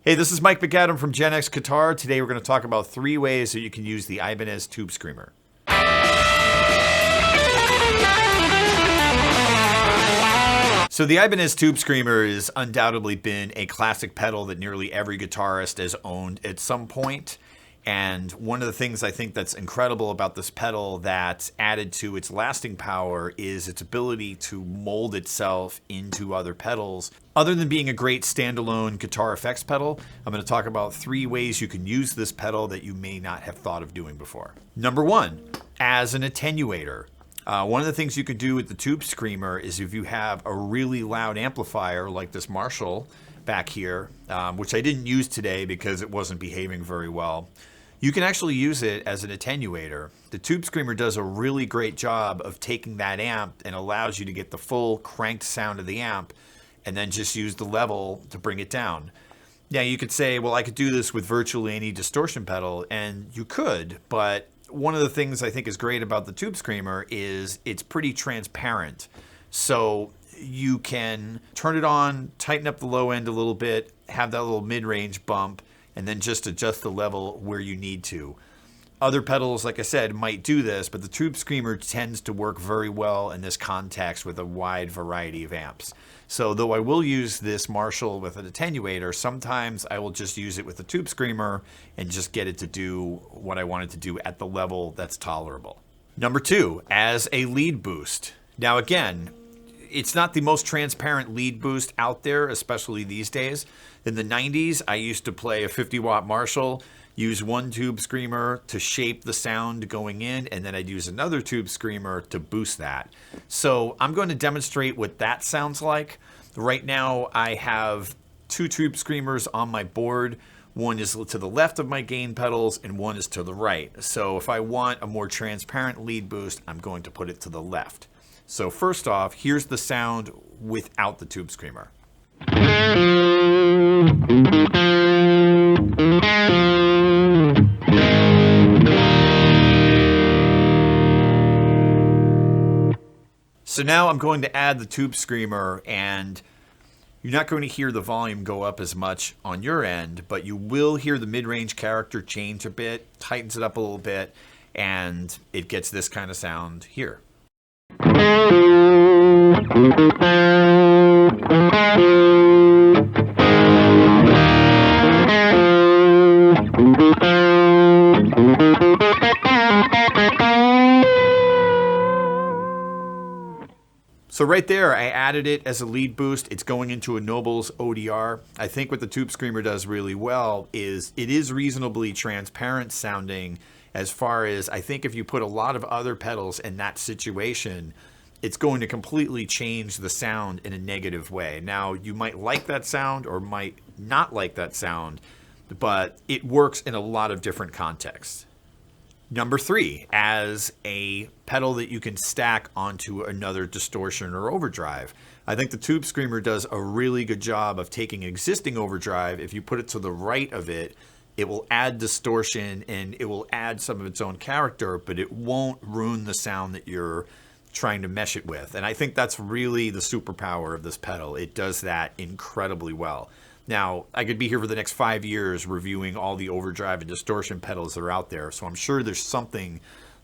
Hey, this is Mike McAdam from Gen X Guitar. Today we're going to talk about 3 ways that you can use the Ibanez Tube Screamer. So the Ibanez Tube Screamer has undoubtedly been a classic pedal that nearly every guitarist has owned at some point. And one of the things I think that's incredible about this pedal that's added to its lasting power is its ability to mold itself into other pedals. Other than being a great standalone guitar effects pedal, I'm going to talk about 3 ways you can use this pedal that you may not have thought of doing before. Number 1, as an attenuator. One of the things you could do with the Tube Screamer is if you have a really loud amplifier like this Marshall back here, which I didn't use today because it wasn't behaving very well, you can actually use it as an attenuator. The Tube Screamer does a really great job of taking that amp and allows you to get the full cranked sound of the amp and then just use the level to bring it down. Now you could say, well, I could do this with virtually any distortion pedal, and you could, but one of the things I think is great about the Tube Screamer is it's pretty transparent. So you can turn it on, tighten up the low end a little bit, have that little mid-range bump, and then just adjust the level where you need to. Other pedals, like I said, might do this, but the Tube Screamer tends to work very well in this context with a wide variety of amps. So though I will use this Marshall with an attenuator, sometimes I will just use it with the Tube Screamer and just get it to do what I want it to do at the level that's tolerable. Number 2, as a lead boost. Now again, it's not the most transparent lead boost out there, especially these days. In the 90s, I used to play a 50-watt Marshall, use one Tube Screamer to shape the sound going in, and then I'd use another Tube Screamer to boost that. So I'm going to demonstrate what that sounds like. Right now, I have 2 Tube Screamers on my board. One is to the left of my gain pedals, and one is to the right. So if I want a more transparent lead boost, I'm going to put it to the left. So first off, here's the sound without the Tube Screamer. So now I'm going to add the Tube Screamer, and you're not going to hear the volume go up as much on your end, but you will hear the mid-range character change a bit, tightens it up a little bit, and it gets this kind of sound here. So right there, I added it as a lead boost. It's going into a Nobels ODR. I think what the Tube Screamer does really well is it is reasonably transparent sounding as far as I think if you put a lot of other pedals in that situation, it's going to completely change the sound in a negative way. Now, you might like that sound or might not like that sound, but it works in a lot of different contexts. Number 3, as a pedal that you can stack onto another distortion or overdrive. I think the Tube Screamer does a really good job of taking existing overdrive. If you put it to the right of it, it will add distortion and it will add some of its own character, but it won't ruin the sound that you're trying to mesh it with. And I think that's really the superpower of this pedal. It does that incredibly well. Now, I could be here for the next 5 years reviewing all the overdrive and distortion pedals that are out there, so I'm sure there's something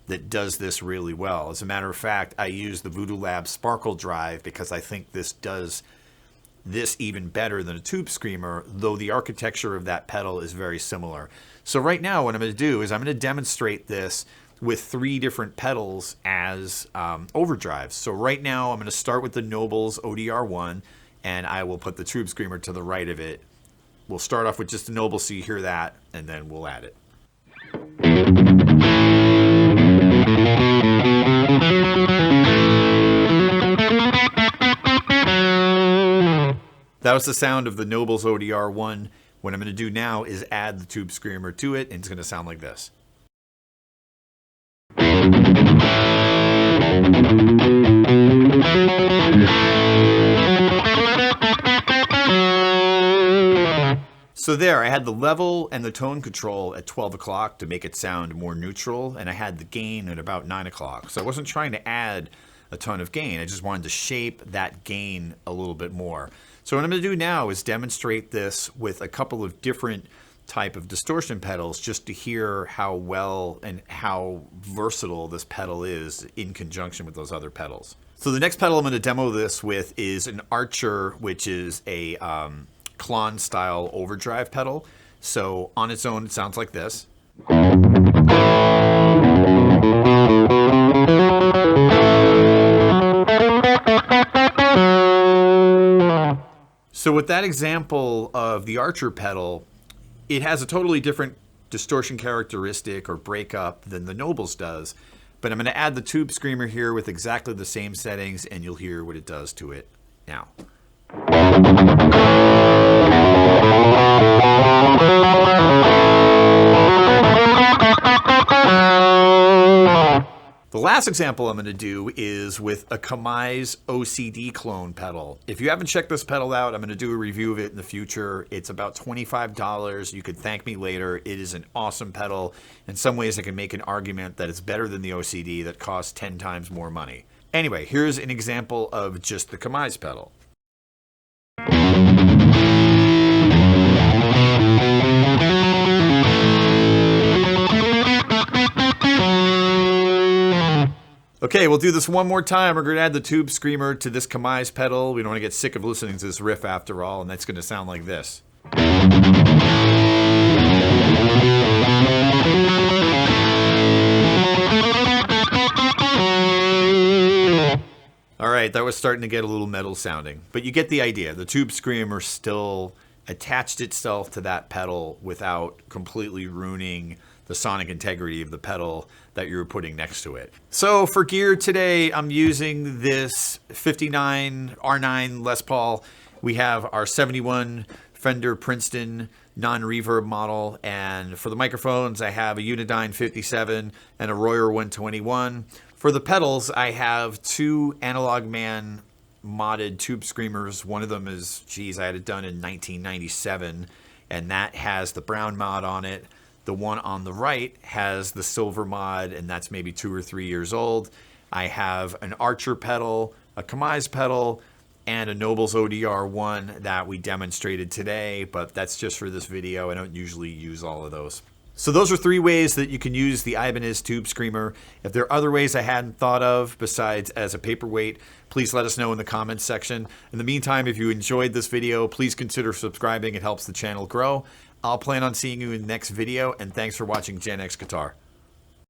that does this really well. As a matter of fact, I use the Voodoo Lab Sparkle Drive because I think this does this even better than a Tube Screamer, though the architecture of that pedal is very similar. So right now what I'm going to do is I'm going to demonstrate this with 3 different pedals as overdrives. So right now I'm going to start with the Nobels ODR1, and I will put the Tube Screamer to the right of it. We'll start off with just the Noble so you hear that, and then we'll add it. That was the sound of the Nobels ODR1. What I'm going to do now is add the Tube Screamer to it, and it's going to sound like this. So there, I had the level and the tone control at 12 o'clock to make it sound more neutral, and I had the gain at about 9 o'clock. So I wasn't trying to add a ton of gain. I just wanted to shape that gain a little bit more. So what I'm going to do now is demonstrate this with a couple of different type of distortion pedals just to hear how well and how versatile this pedal is in conjunction with those other pedals. So the next pedal I'm going to demo this with is an Archer, which is a Klon style overdrive pedal. So on its own, it sounds like this. So with that example of the Archer pedal, it has a totally different distortion characteristic or breakup than the Nobles does. But I'm going to add the Tube Screamer here with exactly the same settings, and you'll hear what it does to it now. The last example I'm going to do is with a Kamise OCD clone pedal. If you haven't checked this pedal out, I'm going to do a review of it in the future. It's about $25. You could thank me later. It is an awesome pedal. In some ways, I can make an argument that it's better than the OCD that costs 10 times more money. Anyway, here's an example of just the Kamise pedal. Okay, we'll do this one more time. We're going to add the Tube Screamer to this Kamise pedal. We don't want to get sick of listening to this riff after all, and that's going to sound like this. All right, that was starting to get a little metal sounding, but you get the idea. The Tube Screamer still attached itself to that pedal without completely ruining the sonic integrity of the pedal that you're putting next to it. So for gear today, I'm using this 59 R9 Les Paul. We have our 71 Fender Princeton non-reverb model, and for the microphones, I have a Unidyne 57 and a Royer 121. For the pedals, I have two Analog Man modded Tube Screamers. One of them is, geez, I had it done in 1997, and that has the brown mod on it. The one on the right has the silver mod, and that's maybe 2 or 3 years old. I have an Archer pedal, a Kamise pedal, and a Nobles ODR1 that we demonstrated today, but that's just for this video. I don't usually use all of those. So those are 3 ways that you can use the Ibanez Tube Screamer. If there are other ways I hadn't thought of besides as a paperweight, please let us know in the comments section. In the meantime, if you enjoyed this video, please consider subscribing. It helps the channel grow. I'll plan on seeing you in the next video, and thanks for watching Gen X Guitar.